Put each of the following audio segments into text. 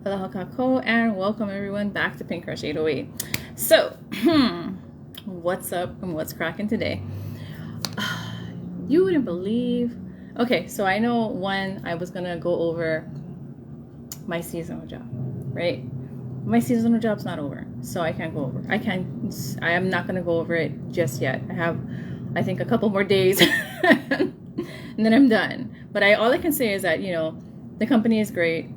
Kalahakako, and welcome everyone back to Pink Crush 808. So, what's up and what's cracking today? You wouldn't believe. Okay, so I know when I was gonna go over my seasonal job, right? My seasonal job's not over, so I can't go over. I am not gonna go over it just yet. I have, I think, a couple more days, and then I'm done. But all I can say is that the company is great.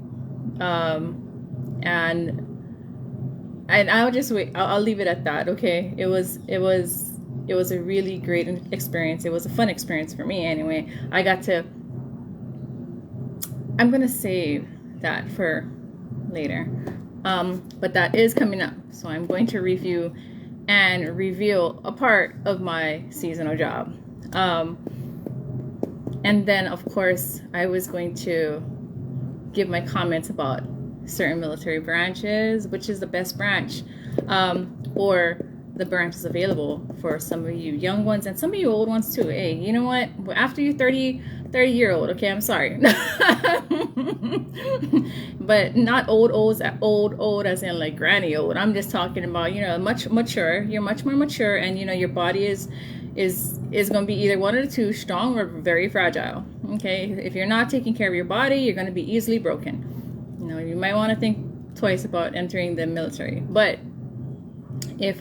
And I'll just wait. I'll leave it at that. Okay. It was a really great experience. It was a fun experience for me anyway. I'm going to save that for later. But that is coming up. So I'm going to review and reveal a part of my seasonal job. And then of course I was going to give my comments about certain military branches, which is the best branch, or the branches available for some of you young ones and some of you old ones too. Hey, you know what? After you 30 year old, okay, I'm sorry. But not old as in like granny old. I'm just talking about, much mature. You're much more mature, and your body is going to be either one of the two, strong or very fragile. Okay, if you're not taking care of your body, you're going to be easily broken. You might want to think twice about entering the military. But if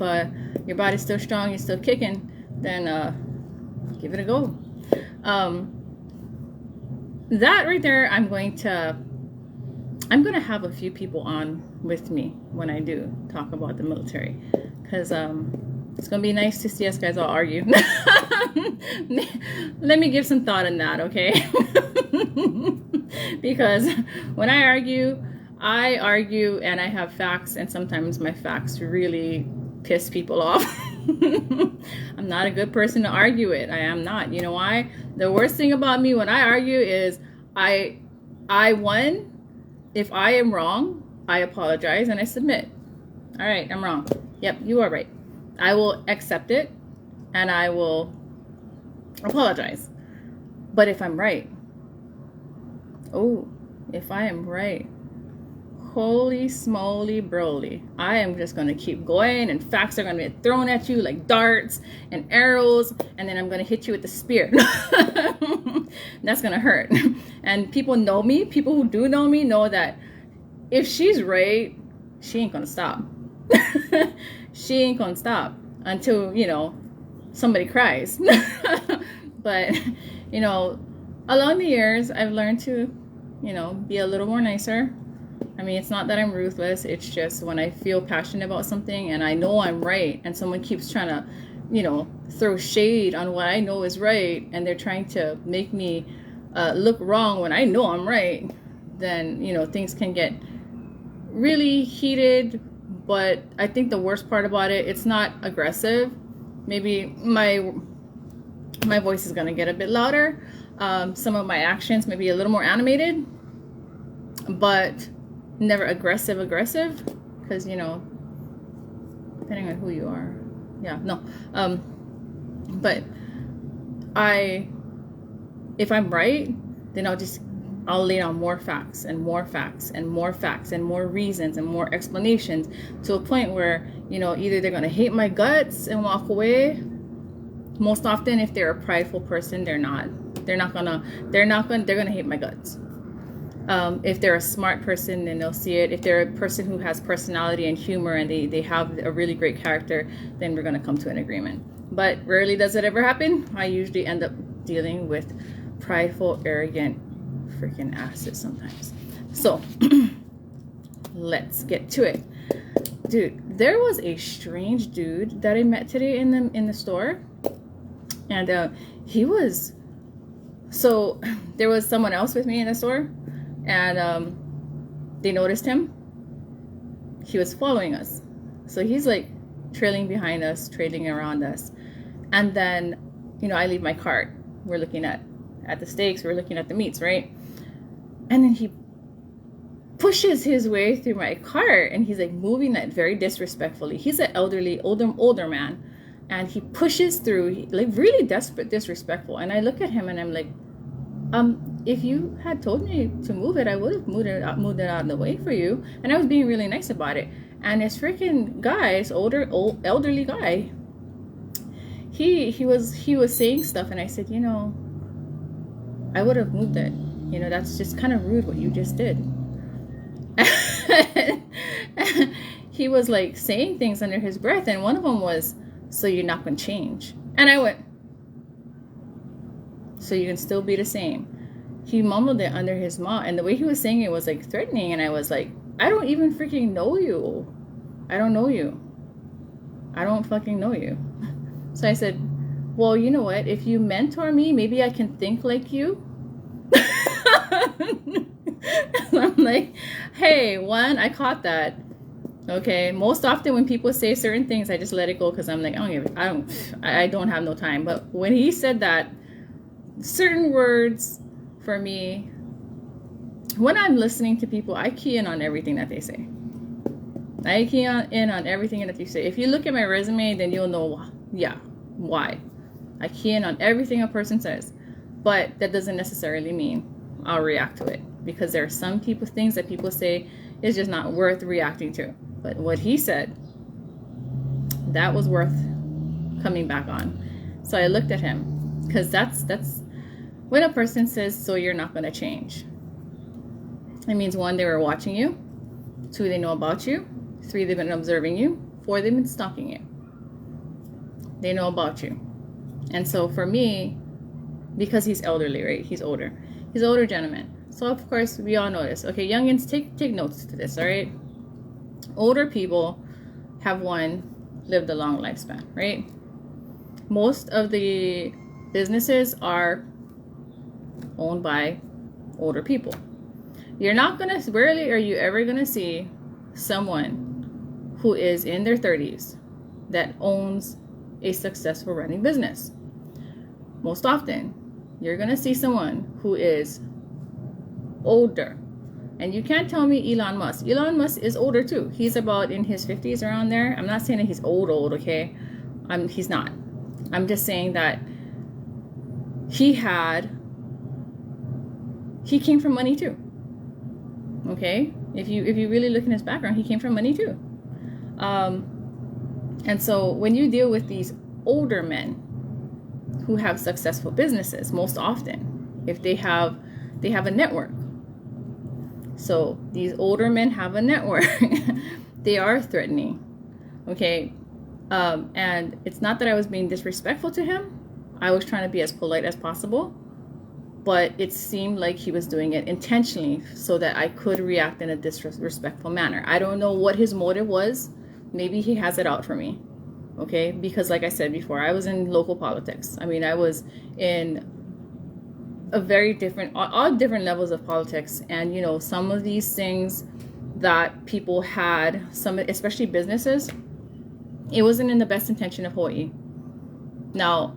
your body's still strong, you're still kicking, then give it a go. That right there, I'm going to have a few people on with me when I do talk about the military, because it's going to be nice to see us guys all argue. Let me give some thought on that, okay? Because when I argue and I have facts, and sometimes my facts really piss people off. I'm not a good person to argue with. I am not. You know why? The worst thing about me when I argue is I won. If I am wrong, I apologize and I submit. All right, I'm wrong. Yep, you are right. I will accept it and I will apologize. But if I'm right, if I am right, holy smoly broly, I am just going to keep going, and facts are going to be thrown at you like darts and arrows, and then I'm going to hit you with the spear. That's going to hurt. And people know me. People who do know me know that if she's right, she ain't going to stop. She ain't going to stop until, somebody cries. But, along the years, I've learned to, be a little more nicer. I mean, it's not that I'm ruthless. It's just when I feel passionate about something and I know I'm right, and someone keeps trying to, throw shade on what I know is right, and they're trying to make me look wrong when I know I'm right, then, things can get really heated. But I think the worst part about it, it's not aggressive. Maybe my voice is going to get a bit louder. Some of my actions may be a little more animated, but never aggressive, because, depending on who you are. Yeah, no. But if I'm right, then I'll lay down more facts and more facts and more facts and more reasons and more explanations, to a point where, either they're going to hate my guts and walk away. Most often, if they're a prideful person, they're gonna hate my guts. If they're a smart person, then they'll see it. If they're a person who has personality and humor, and they have a really great character, then we're gonna come to an agreement. But rarely does it ever happen. I usually end up dealing with prideful, arrogant, freaking asses sometimes. So let's get to it. Dude, there was a strange dude that I met today in the store, and so there was someone else with me in the store, and they noticed him. He was following us, so he's like trailing behind us, trailing around us. And then I leave my cart. We're looking at the steaks, we're looking at the meats, right? And then he pushes his way through my cart, and he's like moving that very disrespectfully. He's an older man, and he pushes through, like really disrespectful. And I look at him and I'm like, if you had told me to move it, I would have moved it out of the way for you. And I was being really nice about it. And this freaking guy, this elderly guy, he was saying stuff, and I said, you know, I would have moved it. You know, that's just kind of rude what you just did. He was like saying things under his breath, and one of them was, so you're not going to change. And I went, so you can still be the same. He mumbled it under his mouth, and the way he was saying it was like threatening, and I was like, I don't even freaking know you. I don't know you. I don't fucking know you. So I said, well, you know what? If you mentor me, maybe I can think like you. I'm like, hey, one, I caught that. Okay, most often when people say certain things, I just let it go because I'm like, I don't have no time. But when he said that, certain words for me, when I'm listening to people, I key in on everything that they say. I key in on everything that you say. If you look at my resume, then you'll know, why. I key in on everything a person says. But that doesn't necessarily mean I'll react to it, because there are some things that people say is just not worth reacting to. But what he said, that was worth coming back on. So I looked at him, because that's when a person says, so you're not going to change. It means, one, they were watching you. Two, they know about you. Three, they've been observing you. Four, they've been stalking you. They know about you. And so for me, because he's elderly, right? He's older. He's an older gentleman. So of course, we all know this. Okay, youngins, take notes to this, all right? Older people have lived a long lifespan, right? Most of the businesses are owned by older people. Rarely are you ever gonna see someone who is in their 30s that owns a successful running business. Most often, you're gonna see someone who is older. And you can't tell me Elon Musk. Elon Musk is older too. He's about in his 50s, around there. I'm not saying that he's old, okay? He's not. I'm just saying that he came from money too. Okay? If you really look in his background, he came from money too. And so when you deal with these older men who have successful businesses, most often, if they have a network. So these older men have a network. They are threatening. Okay? And it's not that I was being disrespectful to him. I was trying to be as polite as possible. But it seemed like he was doing it intentionally so that I could react in a disrespectful manner. I don't know what his motive was. Maybe he has it out for me. Okay? Because like I said before, I was in local politics. I mean, I was in a very different, all different levels of politics. And, you know, some of these things that people had, especially businesses, it wasn't in the best intention of Hawaii. Now,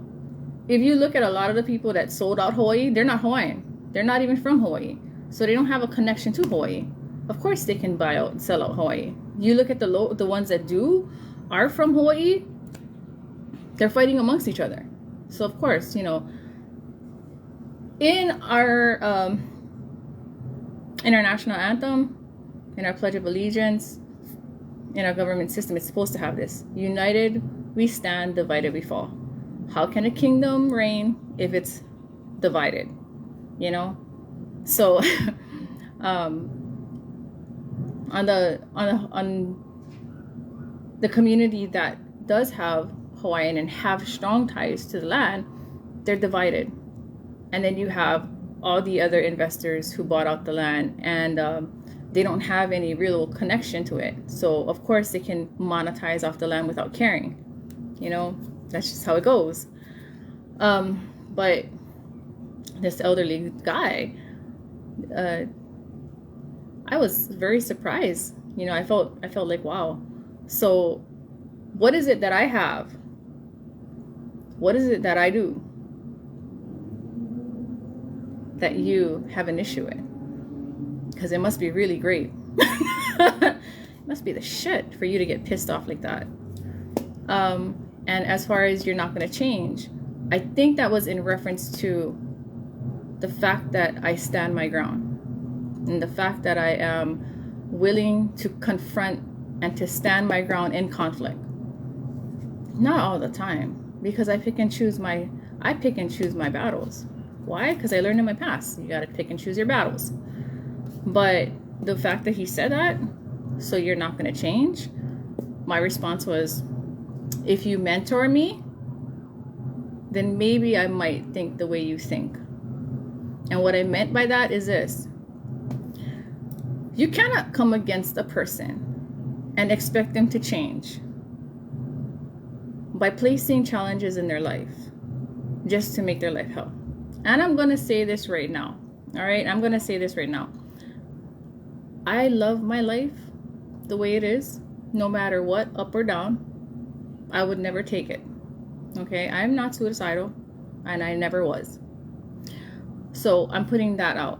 if you look at a lot of the people that sold out Hawaii, they're not Hawaiian. They're not even from Hawaii. So they don't have a connection to Hawaii. Of course they can sell out Hawaii. You look at the ones that are from Hawaii, they're fighting amongst each other. So of course, you know, in our national anthem, in our Pledge of Allegiance, in our government system, it's supposed to have this: united we stand, divided we fall. How can a kingdom reign if it's divided? You know? So on the community that does have Hawaiian and have strong ties to the land, they're divided. And then you have all the other investors who bought out the land, and they don't have any real connection to it. So of course they can monetize off the land without caring. You know, that's just how it goes. But this elderly guy, I was very surprised. You know, I felt like, wow. So what is it that I have? What is it that I do that you have an issue with? Because it must be really great. It must be the shit for you to get pissed off like that. And as far as you're not going to change, I think that was in reference to the fact that I stand my ground, and the fact that I am willing to confront and to stand my ground in conflict. Not all the time, because I pick and choose my battles. Why? Because I learned in my past, you got to pick and choose your battles. But the fact that he said that, so you're not going to change, my response was, if you mentor me, then maybe I might think the way you think. And what I meant by that is this: you cannot come against a person and expect them to change by placing challenges in their life just to make their life hell. And I'm going to say this right now. All right? I'm going to say this right now. I love my life the way it is, no matter what, up or down. I would never take it. Okay? I'm not suicidal, and I never was. So I'm putting that out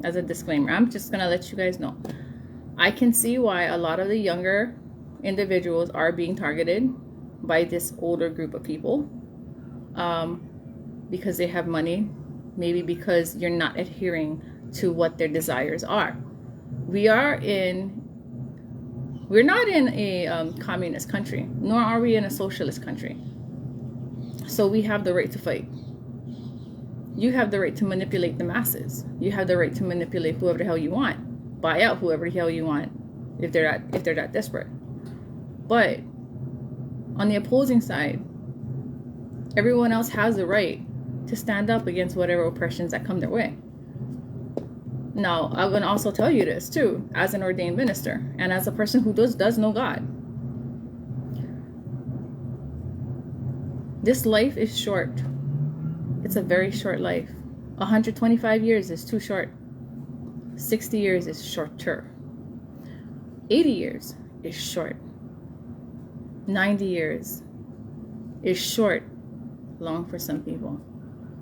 as a disclaimer. I'm just going to let you guys know. I can see why a lot of the younger individuals are being targeted by this older group of people, because they have money, maybe because you're not adhering to what their desires are. We're not in a communist country, nor are we in a socialist country. So we have the right to fight. You have the right to manipulate the masses. You have the right to manipulate whoever the hell you want, buy out whoever the hell you want, if they're that desperate. But on the opposing side, everyone else has the right to stand up against whatever oppressions that come their way. Now, I'm going to also tell you this too, as an ordained minister and as a person who does know God. This life is short. It's a very short life. 125 years is too short. 60 years is shorter. 80 years is short. 90 years is short, long for some people.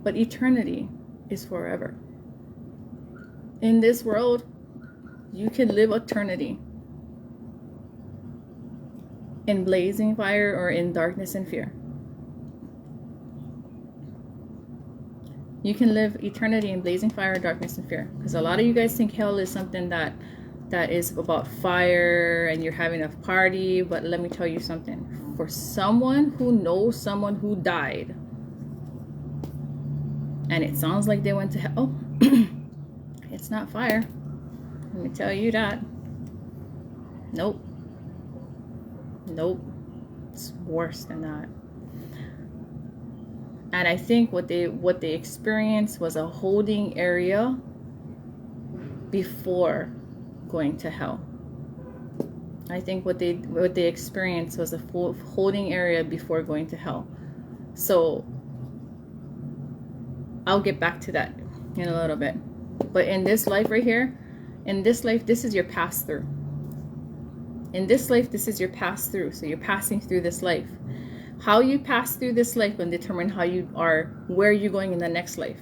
But eternity is forever. In this world, you can live eternity in blazing fire or in darkness and fear. You can live eternity in blazing fire, darkness, and fear. Because a lot of you guys think hell is something that is about fire and you're having a party. But let me tell you something. For someone who knows someone who died, and it sounds like they went to hell, it's not fire. Let me tell you that. Nope. It's worse than that. And I think what they experienced was a holding area before going to hell. I think what they experienced was a holding area before going to hell. So I'll get back to that in a little bit. But in this life right here, in this life, this is your pass through. In this life, this is your pass through. So you're passing through this life. How you pass through this life will determine how you are, where you're going in the next life.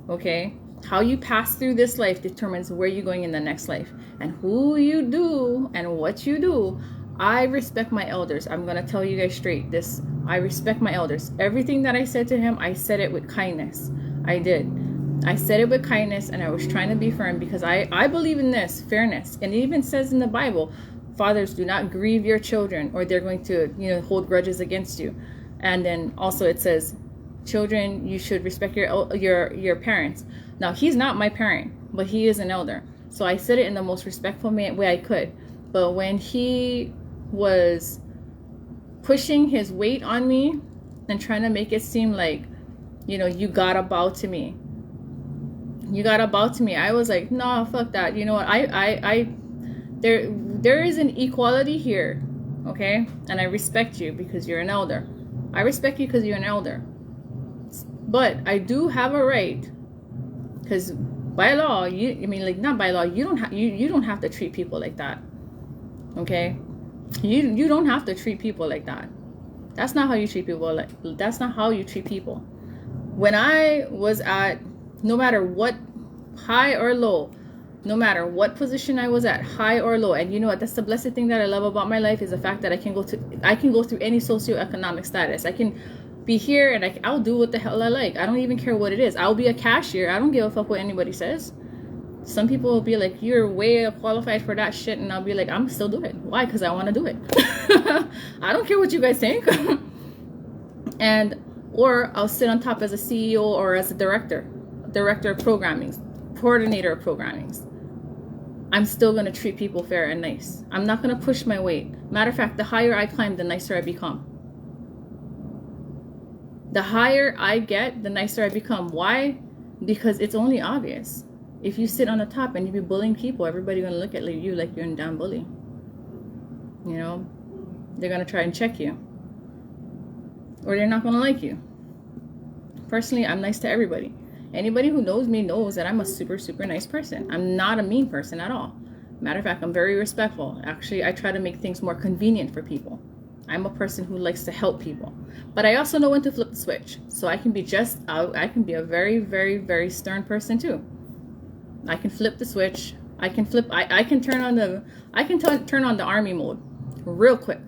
Okay? How you pass through this life determines where you're going in the next life. And who you do and what you do. I respect my elders. I'm going to tell you guys straight this. I respect my elders. Everything that I said to him, I said it with kindness. I did. I said it with kindness, and I was trying to be firm because I believe in this, fairness. And it even says in the Bible, fathers, do not grieve your children, or they're going to, hold grudges against you. And then also it says, children, you should respect your parents. Now, he's not my parent, but he is an elder. So I said it in the most respectful way I could. But when he was pushing his weight on me and trying to make it seem like, you gotta bow to me. You gotta bow to me. I was like, no, fuck that. You know what? There is an equality here, okay? And I respect you because you're an elder. I respect you because you're an elder. But I do have a right, because by law, not by law, you don't have to treat people like that, okay? You don't have to treat people like that. That's not how you treat people. That's not how you treat people. When I was at, no matter what, high or low, no matter what position I was at, high or low, and you know what? That's the blessed thing that I love about my life, is the fact that I can go through any socioeconomic status. I can be here and I'll do what the hell I like. I don't even care what it is. I'll be a cashier. I don't give a fuck what anybody says. Some people will be like, you're way qualified for that shit, and I'll be like, I'm still doing it. Why? Because I want to do it. I don't care what you guys think. Or I'll sit on top as a CEO or as a director of programming, coordinator of programming. I'm still going to treat people fair and nice. I'm not going to push my weight. Matter of fact, the higher I climb, the nicer I become. The higher I get, the nicer I become. Why? Because it's only obvious. If you sit on the top and you be bullying people, everybody's going to look at you like you're a damn bully. You know? They're going to try and check you. Or they're not going to like you. Personally, I'm nice to everybody. Anybody who knows me knows that I'm a super, super nice person. I'm not a mean person at all. Matter of fact, I'm very respectful. Actually, I try to make things more convenient for people. I'm a person who likes to help people. But I also know when to flip the switch. So I can be I can be a very, very, very stern person too. I can flip the switch. I can turn on the army mode real quick.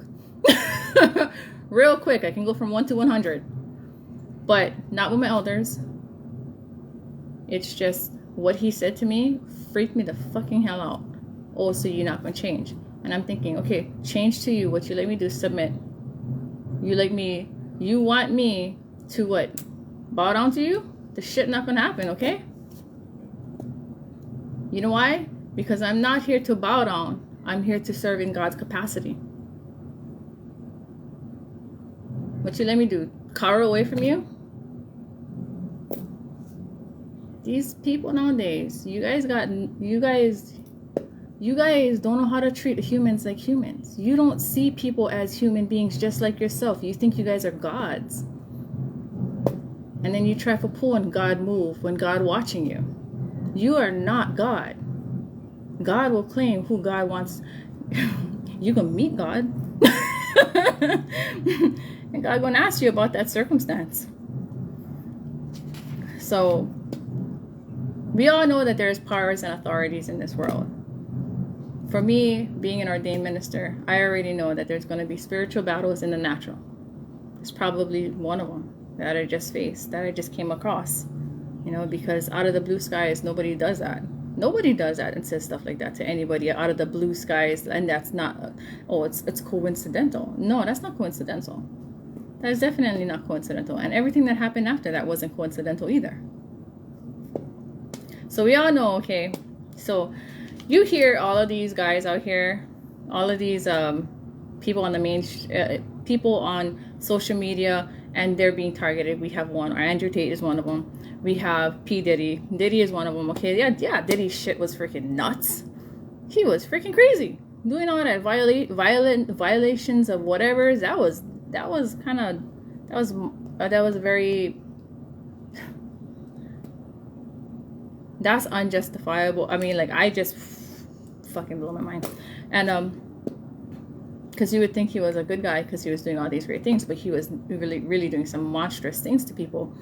Real quick. I can go from 1 to 100. But not with my elders. It's just what he said to me freaked me the fucking hell out. Oh, so you're not going to change. And I'm thinking, okay, change to you. What you let me do, submit. You want me to what? Bow down to you? The shit not going to happen, okay? You know why? Because I'm not here to bow down. I'm here to serve in God's capacity. What you let me do? Cower away from you? These people nowadays, you guys don't know how to treat humans like humans. You don't see people as human beings just like yourself. You think you guys are gods. And then you try to pull and God move when God watching you. You are not God. God will claim who God wants. You can meet God. And God gonna ask you about that circumstance. So we all know that there's powers and authorities in this world. For me, being an ordained minister, I already know that there's going to be spiritual battles in the natural. It's probably one of them that I just faced, that I just came across. You know, because out of the blue skies, nobody does that. Nobody does that and says stuff like that to anybody out of the blue skies. And that's not, it's coincidental. No, that's not coincidental. That is definitely not coincidental. And everything that happened after that wasn't coincidental either. So we all know, okay, so you hear all of these guys out here, all of these people on people on social media, and they're being targeted. We have one, or Andrew Tate is one of them. We have P. Diddy. Diddy is one of them. Okay, yeah, Diddy's shit was freaking nuts. He was freaking crazy. Doing all that violations of whatever. That was very, that's unjustifiable. I mean, like, I just fucking blew my mind. And because you would think he was a good guy because he was doing all these great things, but he was really, really doing some monstrous things to people.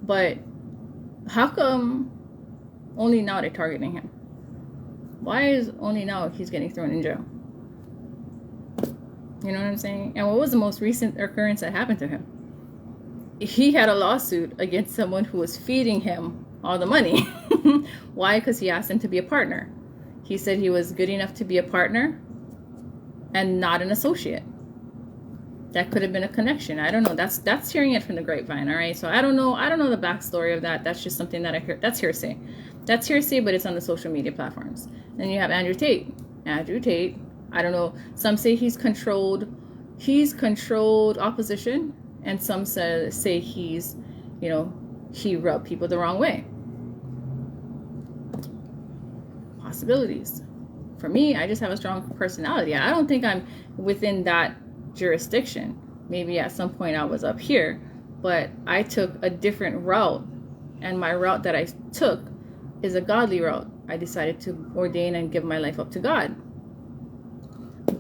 But how come only now they're targeting him? Why is only now he's getting thrown in jail? You know what I'm saying? And what was the most recent occurrence that happened to him? He had a lawsuit against someone who was feeding him all the money. Why? Because he asked him to be a partner. He said he was good enough to be a partner and not an associate. That could have been a connection. I don't know. That's hearing it from the grapevine, all right? So I don't know the backstory of that. That's just something that I heard. That's hearsay. That's hearsay, but it's on the social media platforms. Then you have Andrew Tate. Andrew Tate, I don't know. Some say he's controlled opposition, and some say he's, he rubbed people the wrong way. Possibilities. For me, I just have a strong personality. I don't think I'm within that jurisdiction. Maybe at some point I was up here, but I took a different route, and my route that I took is a godly route. I decided to ordain and give my life up to God.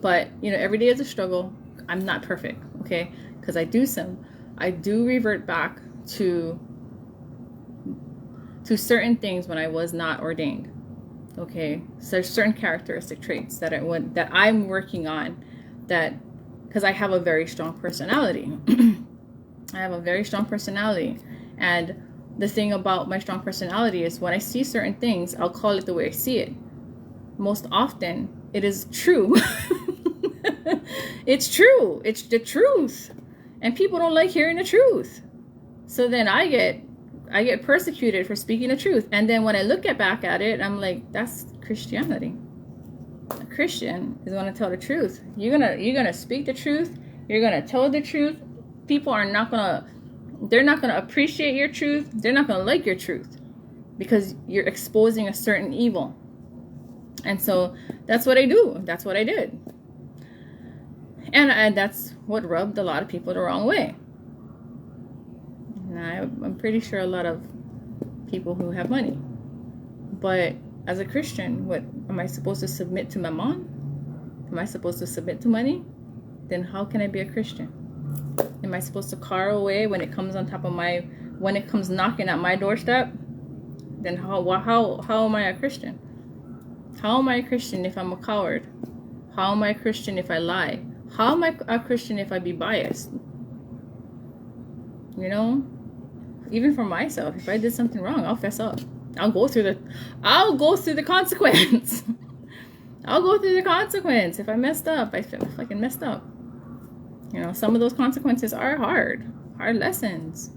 But every day is a struggle. I'm not perfect, okay? Because I do revert back to certain things when I was not ordained. Okay, so certain characteristic traits that I'm working on, that because I have a very strong personality. I have a very strong personality. And the thing about my strong personality is when I see certain things, I'll call it the way I see it. Most often, it is true. It's true. It's the truth. And people don't like hearing the truth. So then I get persecuted for speaking the truth. And then when I look back at it, I'm like, that's Christianity. A Christian is going to tell the truth. You're gonna speak the truth. You're gonna tell the truth. People are not gonna. They're not gonna appreciate your truth. They're not gonna like your truth because you're exposing a certain evil. And so that's what I do. That's what I did. And that's what rubbed a lot of people the wrong way. And I'm pretty sure a lot of people who have money. But as a Christian, what am I supposed to submit to mammon? Am I supposed to submit to money? Then how can I be a Christian? Am I supposed to carve away when it comes on top of when it comes knocking at my doorstep? Then how am I a Christian? How am I a Christian if I'm a coward? How am I a Christian if I lie? How am I a Christian if I be biased? You know, even for myself, if I did something wrong, I'll fess up. I'll go through the consequence. I'll go through the consequence. If I messed up, I feel fucking messed up. You know, some of those consequences are hard lessons,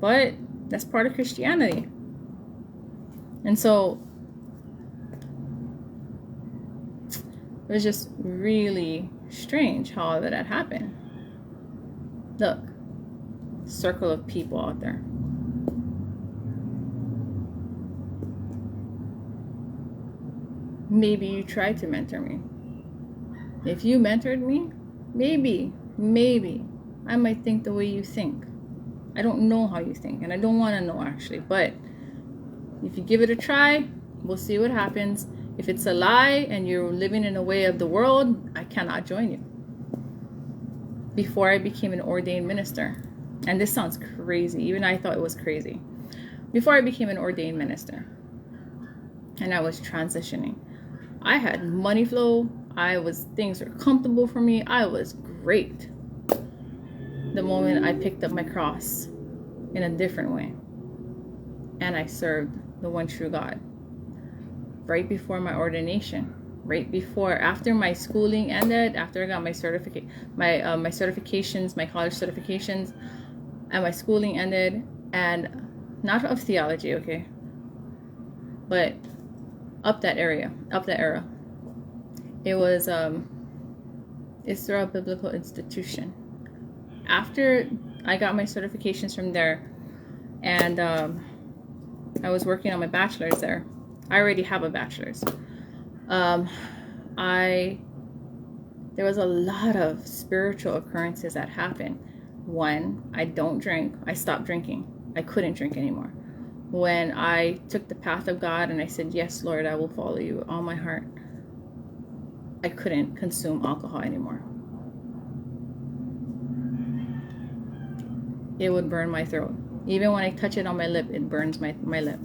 but that's part of Christianity. And so it was just really strange how all of that happened. Look, circle of people out there. Maybe you tried to mentor me. If you mentored me, maybe I might think the way you think. I don't know how you think, and I don't want to know actually, but if you give it a try, we'll see what happens. If it's a lie and you're living in a way of the world, I cannot join you. Before I became an ordained minister, and this sounds crazy, even I thought it was crazy. Before I became an ordained minister, and I was transitioning, I had money flow. Things were comfortable for me. I was great. The moment I picked up my cross in a different way, and I served the one true God. Right before my ordination, after my schooling ended, after I got my certifications, my college certifications, and my schooling ended, and not of theology, okay, but up that era. It was Israel Biblical Institution. After I got my certifications from there, and I was working on my bachelor's there. I already have a bachelor's. There was a lot of spiritual occurrences that happened. One, I don't drink. I stopped drinking. I couldn't drink anymore. When I took the path of God and I said, yes, Lord, I will follow you with all my heart, I couldn't consume alcohol anymore. It would burn my throat. Even when I touch it on my lip, it burns my lip.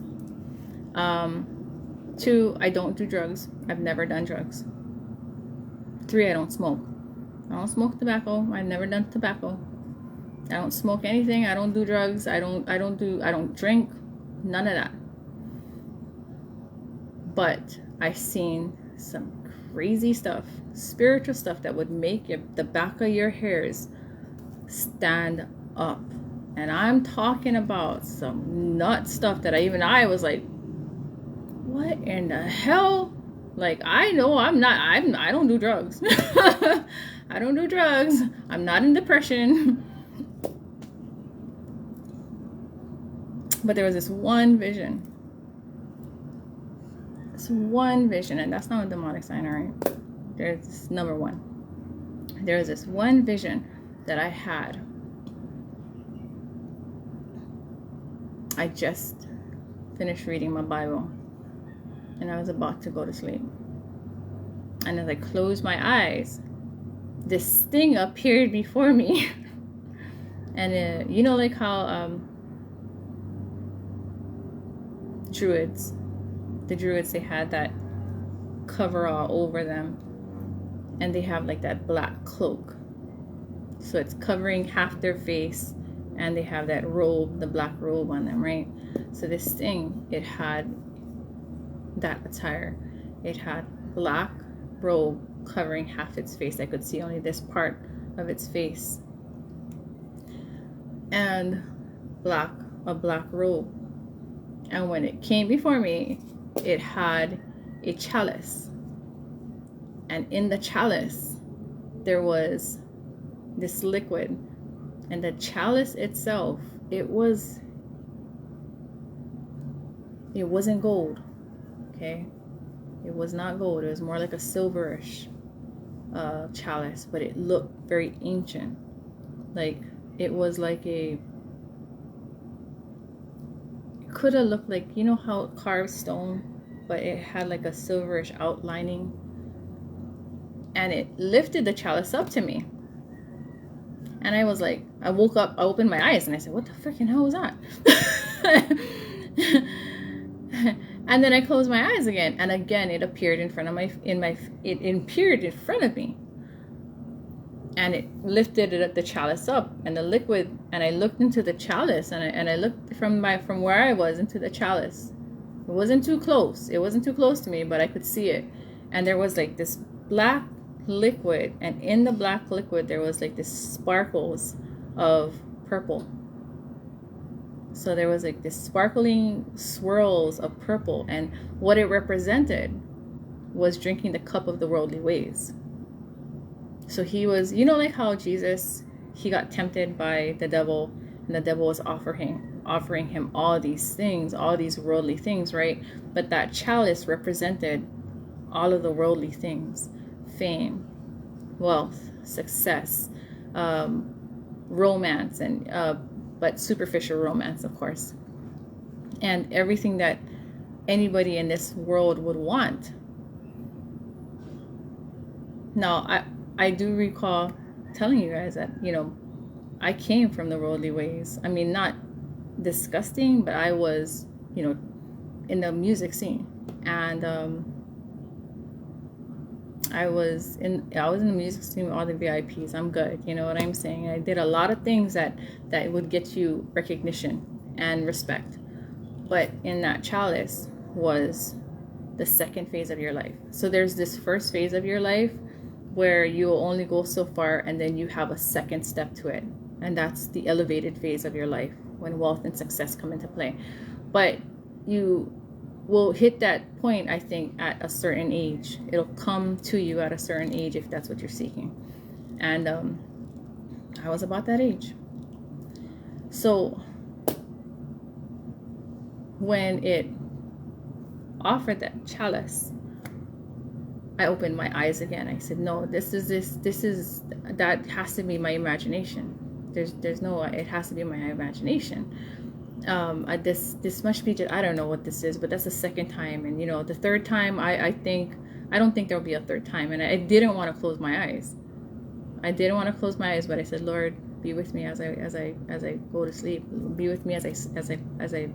2, I don't do drugs. I've never done drugs. 3, I don't smoke. I don't smoke tobacco. I've never done tobacco. I don't smoke anything. I don't do drugs. I don't drink. None of that. But I've seen some crazy stuff, spiritual stuff that would make the back of your hairs stand up. And I'm talking about some nut stuff that I was like, what in the hell? Like, I know I don't do drugs. I don't do drugs. I'm not in depression. But there was this one vision. And that's not a demonic sign, all right? There's this number 1. There was this one vision that I had. I just finished reading my Bible, and I was about to go to sleep. And as I closed my eyes, this thing appeared before me. And you know, like how the druids, they had that cover all over them, and they have like that black cloak, so it's covering half their face and they have that robe, the black robe on them, right? So this thing, it had that attire. It had black robe covering half its face. I could see only this part of its face, and a black robe. And when it came before me, it had a chalice, and in the chalice there was this liquid, and the chalice itself, it wasn't gold. Okay, it was not gold. It was more like a silverish chalice, but it looked very ancient. Like it was like it could have looked like, you know how carved stone, but it had like a silverish outlining. And it lifted the chalice up to me, and I was like, I woke up, I opened my eyes, and I said, what the freaking hell was that? And then I closed my eyes again, and again it appeared in front of it appeared in front of me, and it lifted the chalice up and the liquid, and I looked into the chalice, and I looked from where I was into the chalice. It wasn't too close. It wasn't too close to me, but I could see it, and there was like this black liquid, and in the black liquid there was like this sparkles of purple. So there was like this sparkling swirls of purple, and what it represented was drinking the cup of the worldly ways. So he was, you know, like how Jesus, he got tempted by the devil, and the devil was offering him all these things, all these worldly things, right? But that chalice represented all of the worldly things: fame, wealth, success, romance, and but superficial romance, of course, and everything that anybody in this world would want. Now, I do recall telling you guys that, you know, I came from the worldly ways. I mean, not disgusting, but I was, you know, in the music scene, and I was in the music scene with all the VIPs. I'm good, you know what I'm saying? I did a lot of things that would get you recognition and respect. But in that chalice was the second phase of your life. So there's this first phase of your life where you'll only go so far, and then you have a second step to it. And that's the elevated phase of your life, when wealth and success come into play. But you will hit that point, I think, at a certain age. It'll come to you at a certain age if that's what you're seeking. And I was about that age. So when it offered that chalice, I opened my eyes again. I said, no, that has to be my imagination. There's no, it has to be my imagination. This must be just, I don't know what this is, but that's the second time. And, you know, the third time, I don't think there'll be a third time. And I didn't want to close my eyes. I didn't want to close my eyes, but I said, Lord, be with me as I go to sleep. Be with me as I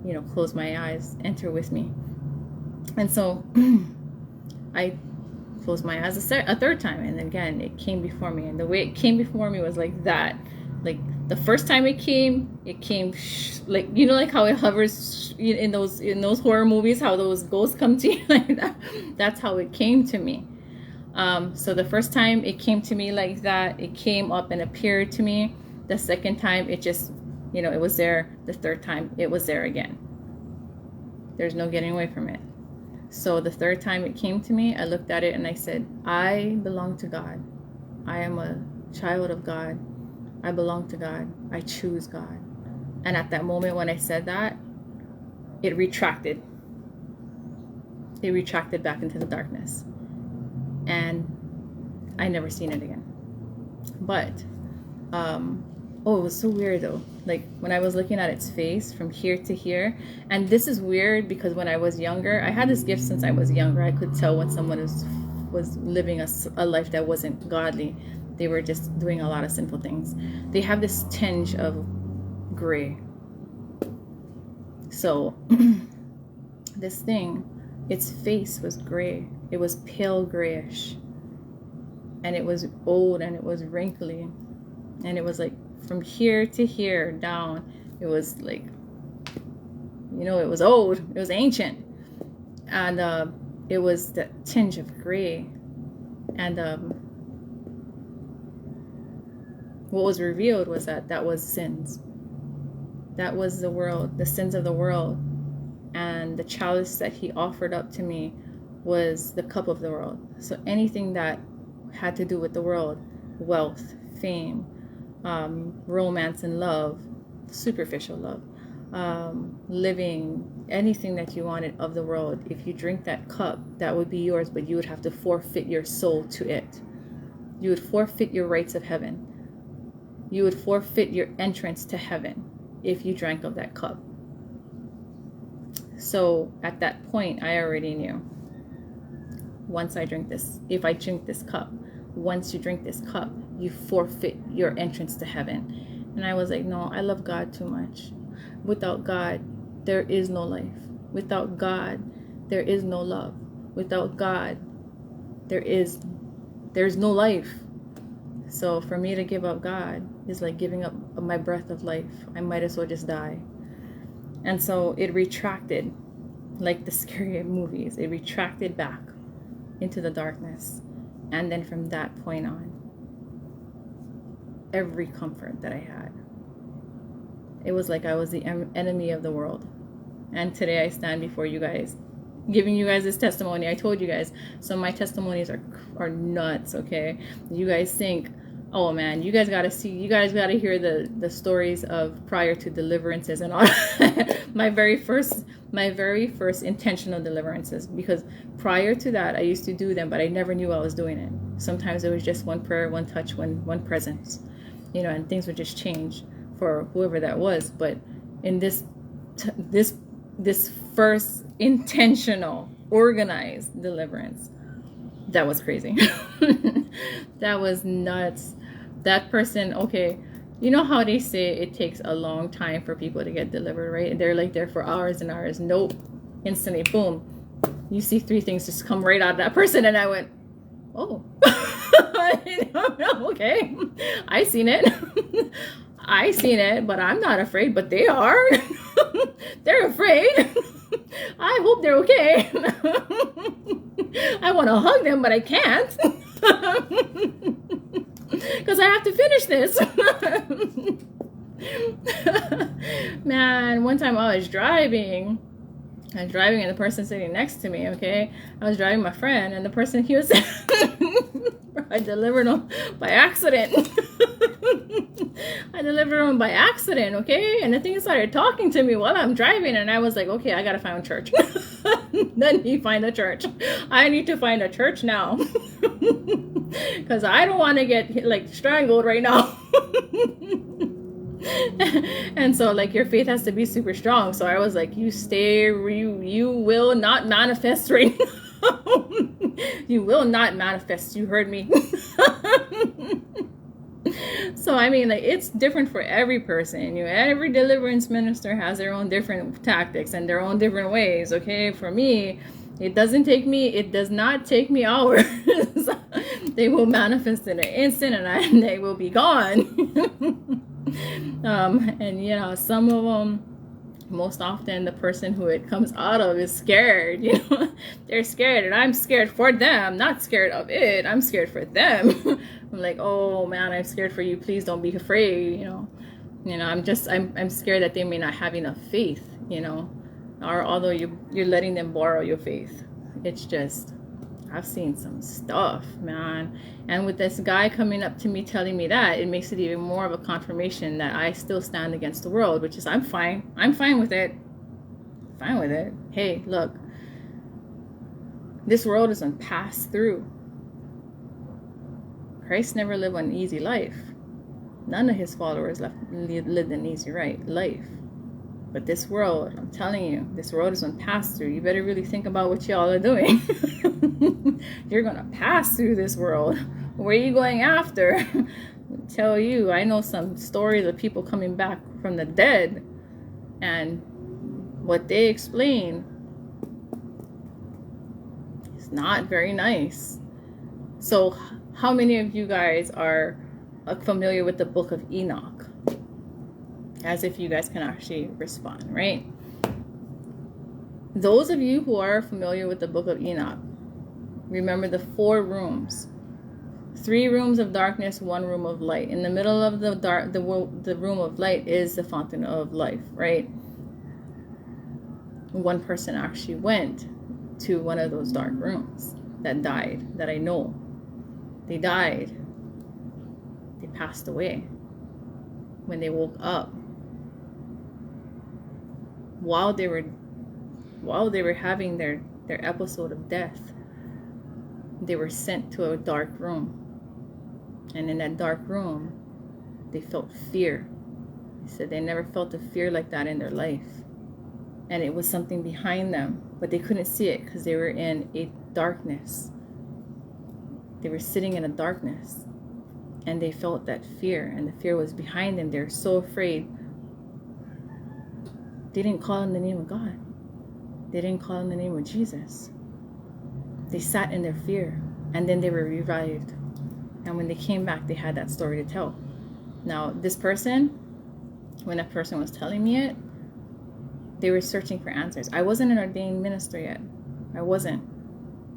you know, close my eyes. Enter with me. And so I closed my eyes a third time, and again it came before me. And the way it came before me was like that. Like the first time it came like, you know, like how it hovers in those horror movies, how those ghosts come to you like that. That's how it came to me. So the first time it came to me like that, it came up and appeared to me. The second time it just, you know, it was there. The third time it was there again. There's no getting away from it. So the third time it came to me, I looked at it and I said, I belong to God. I am a child of God. I belong to God. I choose God. And at that moment when I said that, it retracted. It retracted back into the darkness. And I never seen it again. But, oh, it was so weird though. Like when I was looking at its face from here to here, and this is weird because when I was younger, I had this gift since I was younger. I could tell when someone was living a life that wasn't godly. They were just doing a lot of sinful things. They have this tinge of gray. So this thing, its face was gray. It was pale grayish. And it was old, and it was wrinkly. And it was like from here to here down, it was like, you know, it was old, it was ancient, and it was the tinge of gray. And what was revealed was that was sins. That was the world, the sins of the world. And the chalice that he offered up to me was the cup of the world. So anything that had to do with the world, wealth, fame, romance and love, superficial love, living, anything that you wanted of the world, if you drink that cup, that would be yours, but you would have to forfeit your soul to it. You would forfeit your rights of heaven. You would forfeit your entrance to heaven if you drank of that cup. So at that point, I already knew, once I drink this, if I drink this cup, once you drink this cup, you forfeit your entrance to heaven. And I was like, no, I love God too much. Without God, there is no life. Without God, there is no love. Without God, there's no life. So for me to give up God is like giving up my breath of life. I might as well just die. And so it retracted, like the scary movies. It retracted back into the darkness. And then from that point on, every comfort that I had, it was like I was the enemy of the world. And today I stand before you guys, giving you guys this testimony. I told you guys, so my testimonies are nuts, okay? You guys think, oh man, you guys gotta hear the stories of prior to deliverances and all. my very first intentional deliverances, because prior to that I used to do them, but I never knew I was doing it. Sometimes it was just one prayer, one touch, one presence, you know, and things would just change for whoever that was. But in this first intentional, organized deliverance, that was crazy. That was nuts. That person, okay, you know how they say it takes a long time for people to get delivered, right? And they're like there for hours and hours. Nope. Instantly, boom. You see 3 things just come right out of that person. And I went, oh. Okay. I seen it, but I'm not afraid, but they are. They're afraid. I hope they're okay. I want to hug them, but I can't. Because I have to finish this. Man, one time I was driving and the person sitting next to me, okay? I was driving my friend, and the person, he was... I delivered him by accident. I delivered him by accident, okay? And the thing started talking to me while I'm driving, and I was like, okay, I gotta find church. Then he find a church. I need to find a church now. Because I don't want to get like strangled right now. And so like your faith has to be super strong. So I was like, you will not manifest right now. You will not manifest. You heard me. So I mean, like, it's different for every person. You know, every deliverance minister has their own different tactics and their own different ways. Okay, for me, it does not take me hours. They will manifest in an instant, and they will be gone. And you know, some of them, most often the person who it comes out of is scared. You know, they're scared, and I'm scared for them, not scared of it. I'm scared for them. I'm like, oh man, I'm scared for you. Please don't be afraid. You know, I'm scared that they may not have enough faith. You know, or although you're letting them borrow your faith. It's just, I've seen some stuff, man. And with this guy coming up to me telling me that, it makes it even more of a confirmation that I still stand against the world, which is, I'm fine. I'm fine with it. Fine with it. Hey, look, this world is on pass through. Christ never lived an easy life. None of his followers lived an easy life. But this world, I'm telling you, this world is on pass through. You better really think about what y'all are doing. You're going to pass through this world. Where are you going after? I tell you, I know some stories of people coming back from the dead, and what they explain is not very nice. So how many of you guys are familiar with the book of Enoch? as if you guys can actually respond, right? Those of you who are familiar with the book of Enoch, remember the 4 rooms. 3 rooms of darkness, 1 room of light. In the middle of the room of light is the fountain of life, right? One person actually went to one of those dark rooms that died, that I know. They died. They passed away. When they woke up, while they were having their episode of death, they were sent to a dark room. And in that dark room, they felt fear. They said they never felt a fear like that in their life. And it was something behind them, but they couldn't see it because they were in a darkness. They were sitting in a darkness, and they felt that fear, and the fear was behind them. They were so afraid. They didn't call in the name of God. They didn't call in the name of Jesus. They sat in their fear, and then they were revived. And when they came back, they had that story to tell. Now, this person, when that person was telling me it, they were searching for answers. I wasn't an ordained minister yet. I wasn't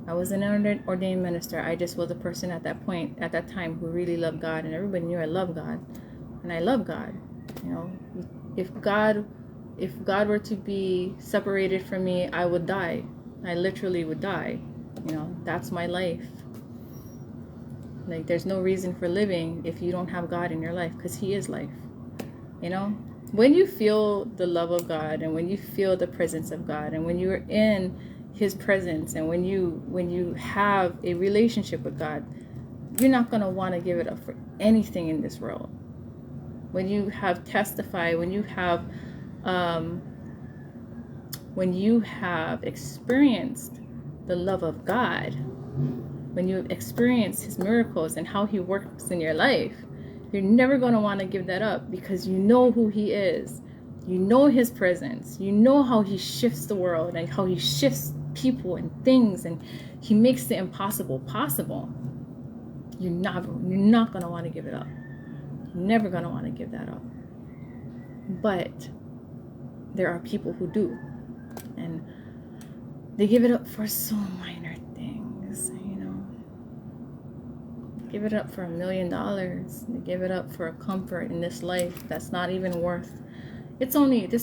an ordained minister. I just was a person at that point, at that time, who really loved God, and everybody knew I loved God, and I love God. You know, if God were to be separated from me, I would die. I literally would die. You know, that's my life. Like, there's no reason for living if you don't have God in your life, because He is life. You know, when you feel the love of God, and when you feel the presence of God, and when you're in His presence, and when you have a relationship with God, you're not going to want to give it up for anything in this world. When you have testified, when you have experienced the love of God, when you experience His miracles and how He works in your life, you're never going to want to give that up, because you know who He is. You know His presence. You know how He shifts the world, and how He shifts people and things, and He makes the impossible possible. You're not going to want to give it up. You're never going to want to give that up. But there are people who do, and they give it up for so minor things, you know. Give it up for $1 million. They give it up for a comfort in this life that's not even worth. This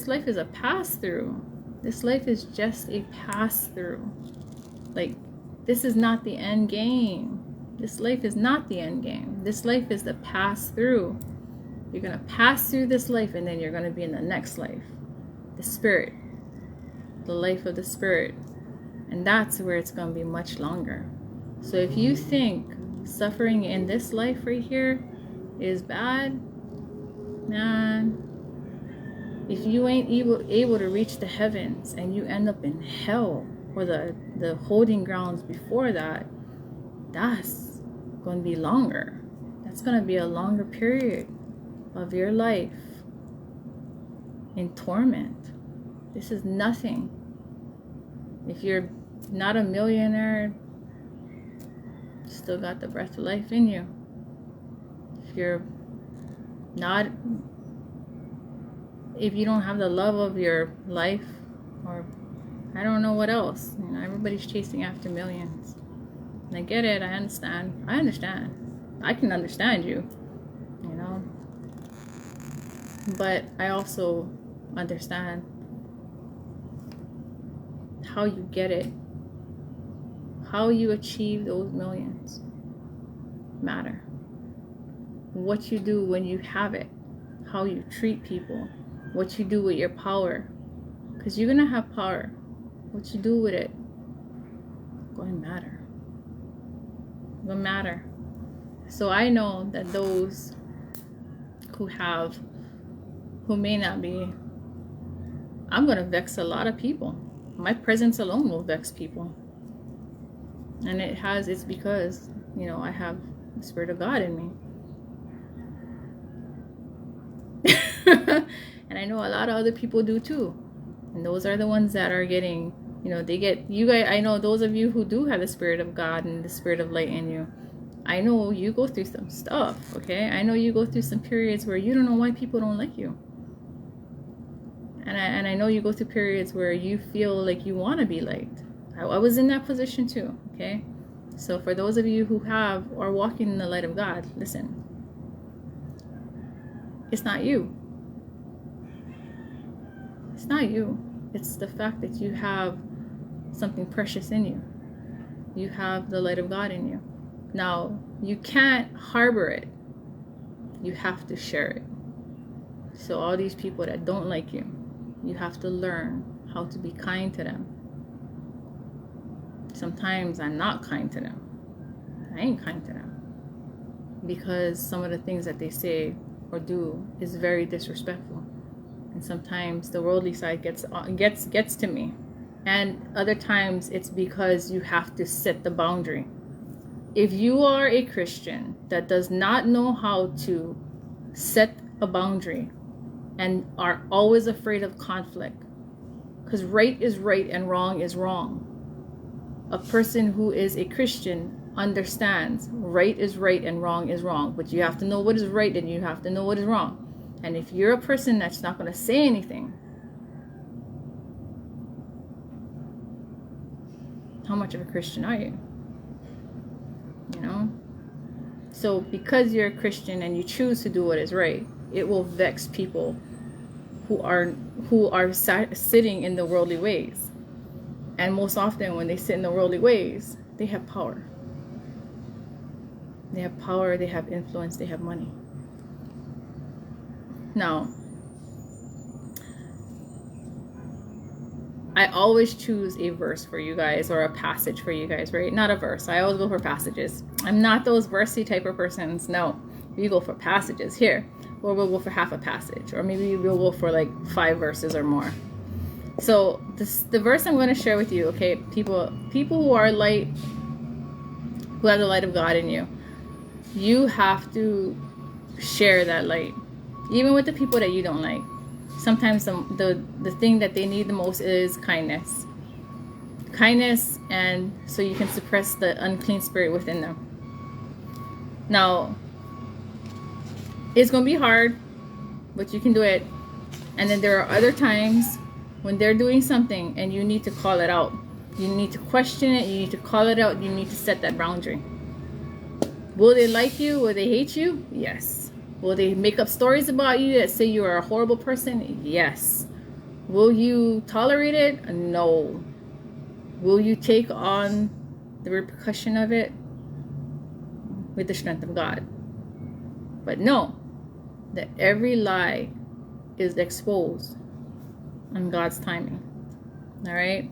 life is a pass-through. This life is just a pass-through. Like, this is not the end game. This life is not the end game. This life is the pass-through. You're going to pass through this life, and then you're going to be in the next life. The spirit. The life of the spirit. And that's where it's going to be much longer. So if you think suffering in this life right here is bad, man, if you ain't able to reach the heavens, and you end up in hell, or the holding grounds before that, that's going to be longer. That's going to be a longer period of your life in torment. This is nothing. If you're not a millionaire, you still got the breath of life in you. If you don't have the love of your life, or I don't know what else. You know, everybody's chasing after millions. And I get it. I understand. I can understand you, you know. But I also understand how you get it. How you achieve those millions matter. What you do when you have it. How you treat people. What you do with your power. Because you're going to have power. What you do with it going to matter. Going to matter. So I know that those who may not be, I'm going to vex a lot of people. My presence alone will vex people. And it's because, you know, I have the Spirit of God in me. And I know a lot of other people do too. And those are the ones that are getting, you know, you guys, I know those of you who do have the Spirit of God and the Spirit of light in you, I know you go through some stuff, okay? I know you go through some periods where you don't know why people don't like you. And I know you go through periods where you feel like you want to be liked. I was in that position too, okay? So for those of you who are walking in the light of God, listen. It's not you. It's not you. It's the fact that you have something precious in you. You have the light of God in you. Now, you can't harbor it. You have to share it. So all these people that don't like you, you have to learn how to be kind to them. Sometimes I'm not kind to them. I ain't kind to them. Because some of the things that they say or do is very disrespectful. And sometimes the worldly side gets to me. And other times it's because you have to set the boundary. If you are a Christian that does not know how to set a boundary and are always afraid of conflict, because right is right and wrong is wrong. A person who is a Christian understands right is right and wrong is wrong, but you have to know what is right and you have to know what is wrong. And if you're a person that's not going to say anything, how much of a Christian are you? You know? So because you're a Christian and you choose to do what is right, it will vex people who are sitting in the worldly ways. And most often when they sit in the worldly ways, they have power. They have power, they have influence, they have money. Now, I always choose a verse for you guys or a passage for you guys, right? Not a verse. I always go for passages. I'm not those versey type of persons. No, you go for passages here. Or we'll go for half a passage. Or maybe we'll go for like 5 verses or more. So the verse I'm going to share with you, okay, people who are light, who have the light of God in you, you have to share that light. Even with the people that you don't like. Sometimes the thing that they need the most is kindness. Kindness, and so you can suppress the unclean spirit within them. Now, it's going to be hard, but you can do it. And then there are other times when they're doing something and you need to call it out. You need to question it. You need to call it out. You need to set that boundary. Will they like you? Will they hate you? Yes. Will they make up stories about you that say you are a horrible person? Yes. Will you tolerate it? No. Will you take on the repercussion of it? With the strength of God. But know that every lie is exposed on God's timing. All right?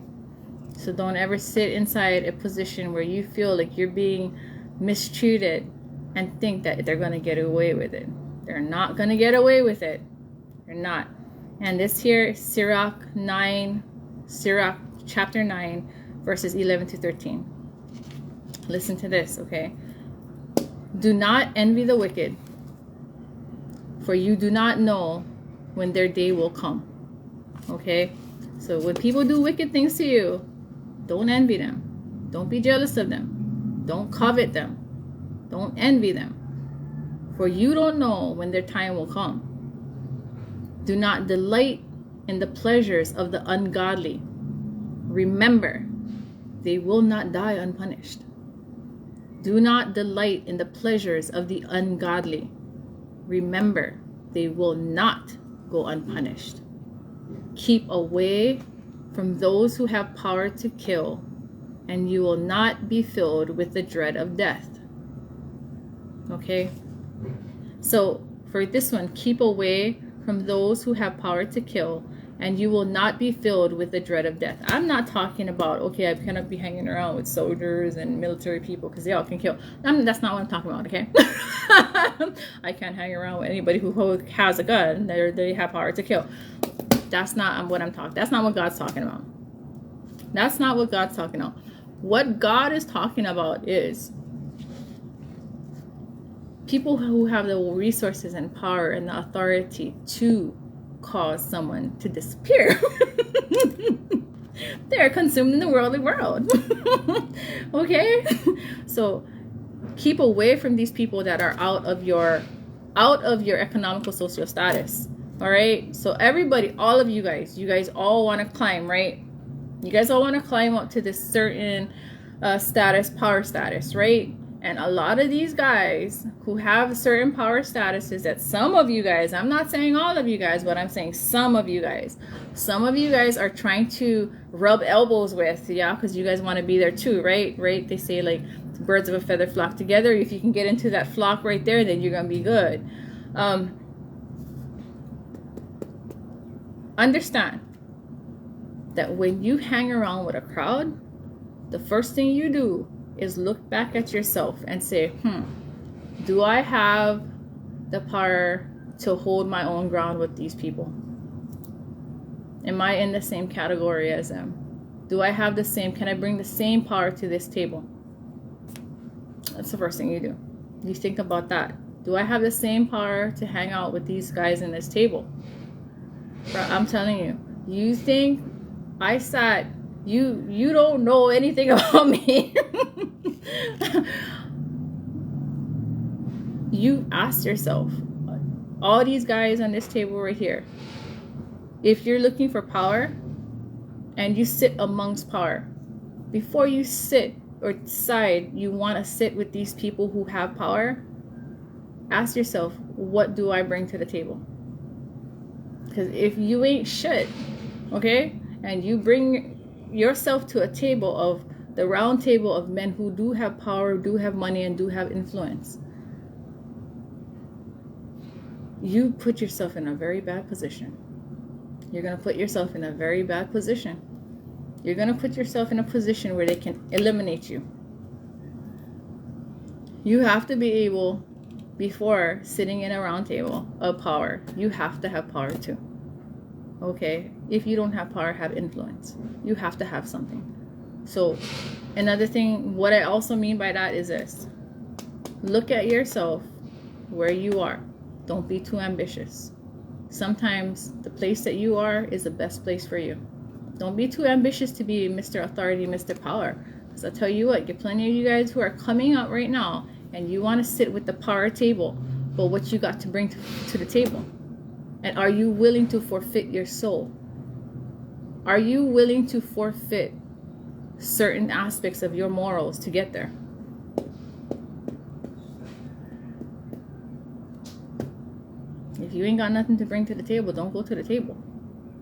So don't ever sit inside a position where you feel like you're being mistreated and think that they're going to get away with it. They're not going to get away with it. They're not. And this here, Sirach chapter 9, verses 11 to 13. Listen to this, okay? Do not envy the wicked, for you do not know when their day will come. Okay? So when people do wicked things to you, don't envy them. Don't be jealous of them. Don't covet them. Don't envy them. For you don't know when their time will come. Do not delight in the pleasures of the ungodly. Remember, they will not die unpunished. Do not delight in the pleasures of the ungodly. Remember, they will not go unpunished. Keep away from those who have power to kill, and you will not be filled with the dread of death. Okay? So, for this one, keep away from those who have power to kill, and you will not be filled with the dread of death. I'm not talking about, okay, I cannot be hanging around with soldiers and military people because they all can kill. That's not what I'm talking about, okay? I can't hang around with anybody who has a gun. They have power to kill. That's not what I'm talking. That's not what God's talking about. That's not what God's talking about. What God is talking about is people who have the resources and power and the authority to cause someone to disappear. They're consumed in the worldly world. Okay? So keep away from these people that are out of your economical social status. All right. So everybody, all of you guys all want to climb, right? You guys all want to climb up to this certain power status, right? And a lot of these guys who have certain power statuses, that some of you guys, I'm not saying all of you guys, but I'm saying some of you guys are trying to rub elbows with, yeah, because you guys want to be there too, right? They say like birds of a feather flock together. If you can get into that flock right there, then you're gonna be good. Understand that when you hang around with a crowd, the first thing you do is look back at yourself and say, do I have the power to hold my own ground with these people? Am I in the same category as them? Do I have the same, can I bring the same power to this table? That's the first thing you do. You think about that. Do I have the same power to hang out with these guys in this table? But I'm telling you, you think I sat, you don't know anything about me. You asked yourself, all these guys on this table right here, if you're looking for power and you sit amongst power, before you sit or decide you want to sit with these people who have power, ask yourself, what do I bring to the table? Because if you ain't shit, okay, and you bring yourself to a table of the round table of men who do have power, do have money, and do have influence, you put yourself in a very bad position. You're going to put yourself in a very bad position. You're going to put yourself in a position where they can eliminate you. You have to be able, before sitting in a round table of power, you have to have power too. Okay? If you don't have power, have influence. You have to have something. So, another thing, what I also mean by that is this. Look at yourself where you are. Don't be too ambitious. Sometimes the place that you are is the best place for you. Don't be too ambitious to be Mr. Authority, Mr. Power. Because I'll tell you what, get plenty of you guys who are coming up right now and you want to sit with the power table, but what you got to bring to the table? And are you willing to forfeit your soul? Are you willing to forfeit certain aspects of your morals to get there? If you ain't got nothing to bring to the table, don't go to the table.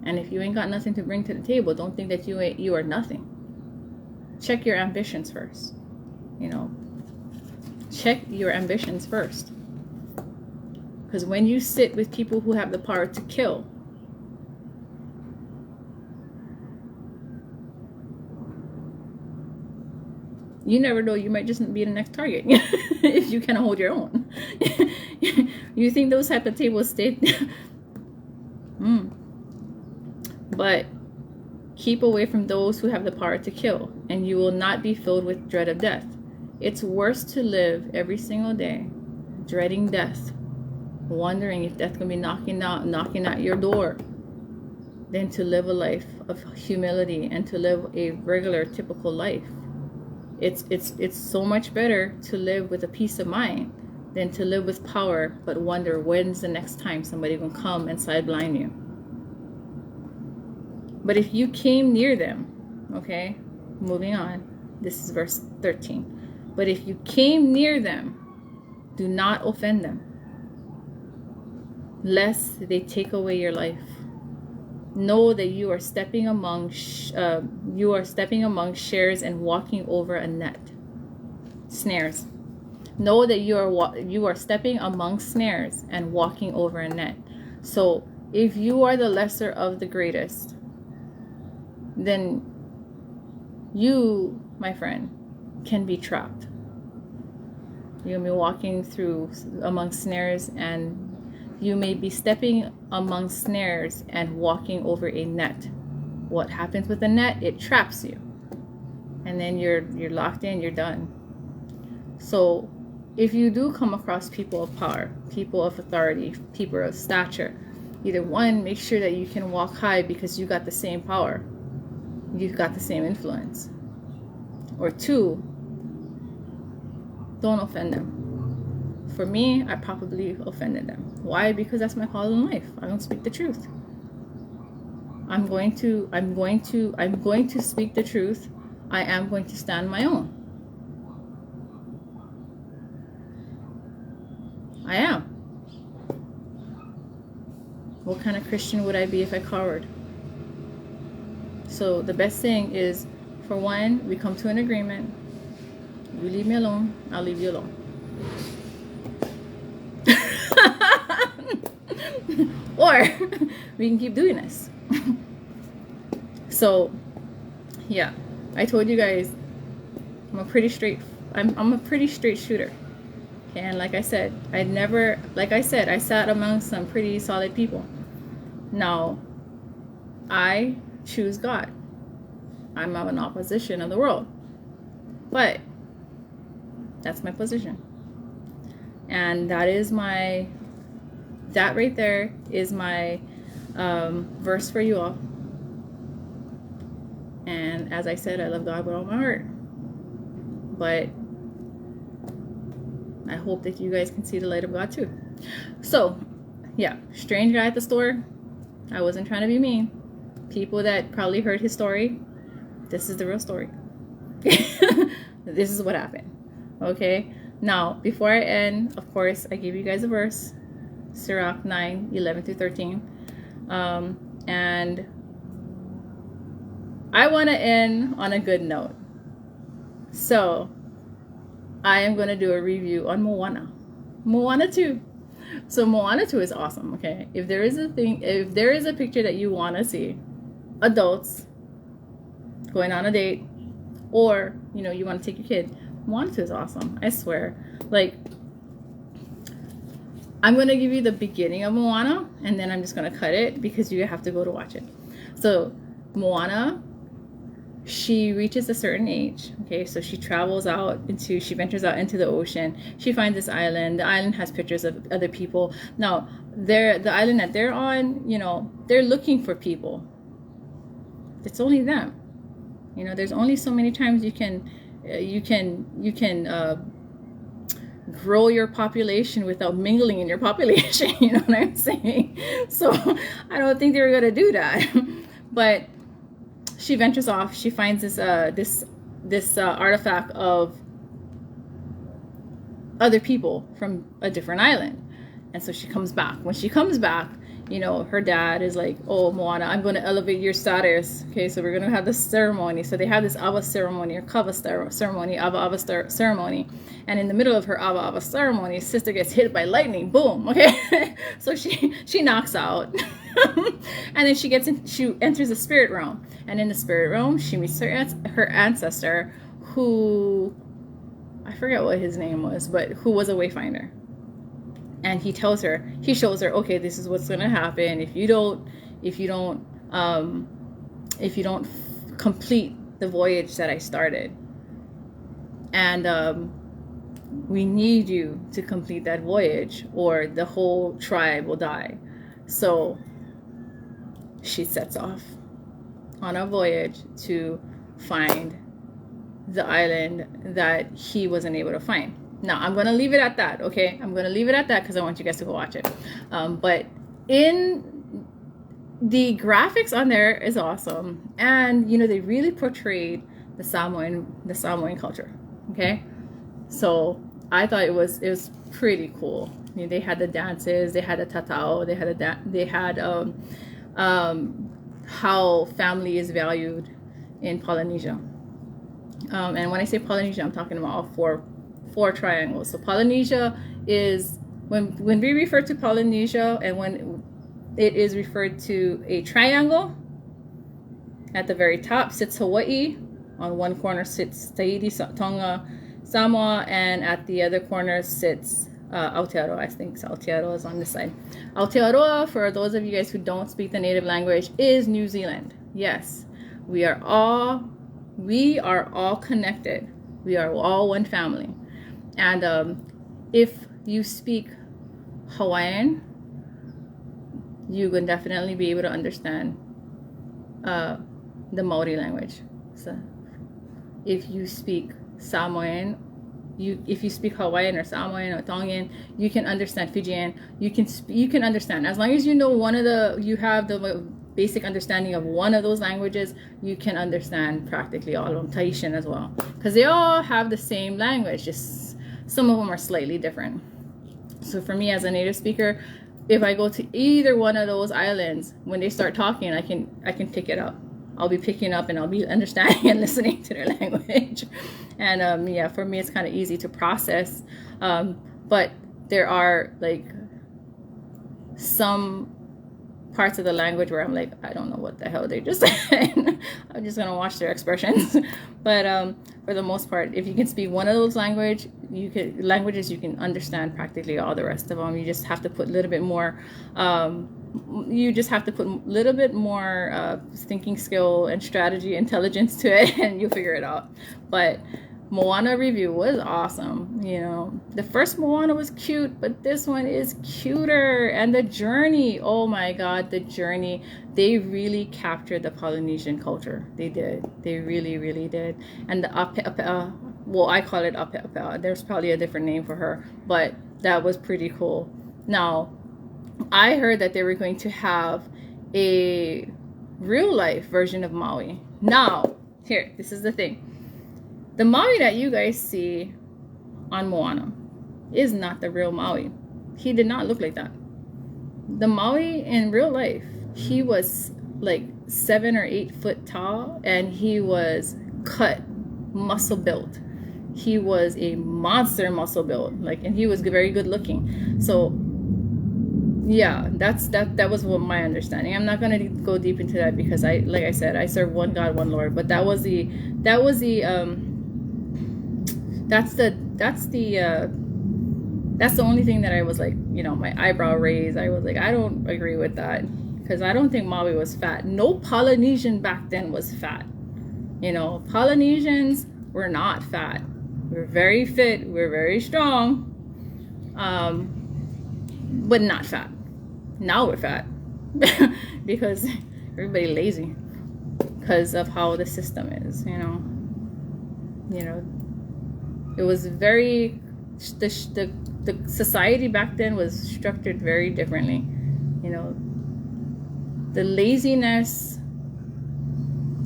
And if you ain't got nothing to bring to the table, don't think that you are nothing. Check your ambitions first. You know, check your ambitions first. Because when you sit with people who have the power to kill, you never know, you might just be the next target if you can hold your own. You think those type of tables stay? But keep away from those who have the power to kill, and you will not be filled with dread of death. It's worse to live every single day dreading death, wondering if death can be knocking at your door, than to live a life of humility and to live a regular, typical life. It's so much better to live with a peace of mind than to live with power but wonder when's the next time somebody will come and sideline you. But if you came near them, okay, moving on, this is verse 13. But if you came near them, do not offend them, lest they take away your life. Know that you are stepping among shares and walking over a net. Snares. Know that you are stepping among snares and walking over a net. So if you are the lesser of the greatest, then you, my friend, can be trapped. You'll be walking through among snares, and you may be stepping among snares and walking over a net. What happens with a net? It traps you, and then you're locked in, you're done. So if you do come across people of power, people of authority, people of stature, either one, make sure that you can walk high because you got the same power, you've got the same influence. Or two, don't offend them. for me, I probably offended them. Why? Because that's my call in life. I don't speak the truth. I'm going to speak the truth. I am going to stand my own. I am. What kind of Christian would I be if I cowered? So the best thing is, for one, we come to an agreement. You leave me alone, I'll leave you alone. Or we can keep doing this. So yeah, I told you guys I'm a pretty straight shooter. Okay, and like I said, I sat among some pretty solid people. Now I choose God. I'm of an opposition of the world, but that's my position, and that right there is my verse for you all. And as I said, I love God with all my heart, but I hope that you guys can see the light of God too. So yeah, strange guy at the store. I wasn't trying to be mean. People that probably heard his story, this is the real story. This is what happened. Okay, now before I end, of course, I give you guys a verse, Sirach 9:11-13, and I want to end on a good note. So I am going to do a review on Moana 2. So Moana 2 is awesome. Okay, if there is a picture that you want to see, adults going on a date, or you want to take your kid, Moana 2 is awesome. I swear. Like, I'm going to give you the beginning of Moana, and then I'm just going to cut it because you have to go to watch it. So Moana, she reaches a certain age. Okay, so she ventures out into the ocean. She finds this island. The island has pictures of other people. Now, the island that they're on, they're looking for people. It's only them. There's only so many times you can grow your population without mingling in your population. You know what I'm saying? So I don't think they were gonna do that. But she ventures off. She finds this artifact of other people from a different island, and so she comes back. When she comes back, her dad is like, "Oh, Moana, I'm going to elevate your status. Okay, so we're going to have this ceremony." So they have this Ava ceremony or Kava ceremony, Ava ceremony. And in the middle of her Ava ceremony, sister gets hit by lightning. Boom. Okay, so she knocks out, and then she enters the spirit realm. And in the spirit realm, she meets her ancestor, who I forget what his name was, but who was a wayfinder. And he shows her, okay, this is what's going to happen if you don't complete the voyage that I started. And we need you to complete that voyage, or the whole tribe will die. So she sets off on a voyage to find the island that he wasn't able to find. Now, I'm going to leave it at that, okay? I'm going to leave it at that because I want you guys to go watch it. But in the graphics on there is awesome. And, they really portrayed the Samoan culture, okay? So I thought it was pretty cool. They had the dances, they had the tatao, they had how family is valued in Polynesia. And when I say Polynesia, I'm talking about all four triangles. So Polynesia is, when we refer to Polynesia, and when it is referred to a triangle, at the very top sits Hawaii, on one corner sits Tahiti, Tonga, Samoa, and at the other corner sits Aotearoa. I think Aotearoa is on this side. Aotearoa, for those of you guys who don't speak the native language, is New Zealand. Yes, we are all connected. We are all one family. And if you speak Hawaiian, you can definitely be able to understand the Maori language. So if you speak Samoan if you speak Hawaiian or Samoan or Tongan, you can understand Fijian. You can understand, as long as you know you have the basic understanding of one of those languages, you can understand practically all of them. Tahitian as well, because they all have the same language, just some of them are slightly different. So for me as a native speaker, if I go to either one of those islands, when they start talking, I can pick it up. I'll be picking up and I'll be understanding and listening to their language. And yeah, for me it's kind of easy to process. But there are like some parts of the language where I'm like, I don't know what the hell they just said. I'm just gonna watch their expressions. But for the most part, if you can speak one of those languages, you can understand practically all the rest of them. You just have to put a little bit more thinking skill and strategy intelligence to it, and you'll figure it out. But Moana review was awesome. You know, the first Moana was cute, but this one is cuter. And the journey, oh my god, the journey, they really captured the Polynesian culture. They did. They really, really did. And the well, I call it Ape'apea. There's probably a different name for her, but that was pretty cool. Now, I heard that they were going to have a real life version of Maui. Now, here, this is the thing. The Maui that you guys see on Moana is not the real Maui. He did not look like that. The Maui in real life, he was like 7 or 8 foot tall, and he was cut, muscle built. He was a monster muscle build, and he was very good looking. So yeah, that was what my understanding. I'm not gonna go deep into that because like I said, I serve one God, one Lord. But that's the only thing that I was like, my eyebrow raised. I was like, I don't agree with that, because I don't think Maui was fat. No Polynesian back then was fat. Polynesians were not fat. We're very fit. We're very strong, but not fat. Now we're fat because everybody lazy because of how the system is. It was very the society back then was structured very differently. The laziness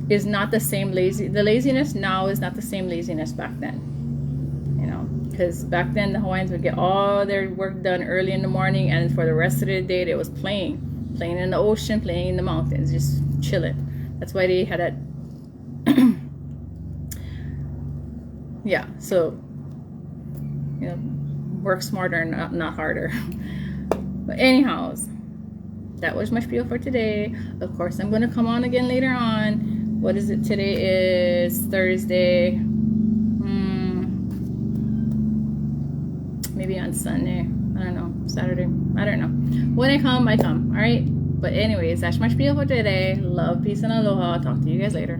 is not the same the laziness now is not the same laziness back then. Because back then the Hawaiians would get all their work done early in the morning, and for the rest of the day they was playing in the ocean, playing in the mountains, just chilling. That's why they had that. Yeah, so work smarter and not harder. But anyhows, that was my spiel for today. Of course, I'm going to come on again later on. What is it? Today is Thursday. Maybe on Sunday. I don't know. Saturday. I don't know. When I come, I come. All right? But anyways, that's my spiel for today. Love, peace, and aloha. I'll talk to you guys later.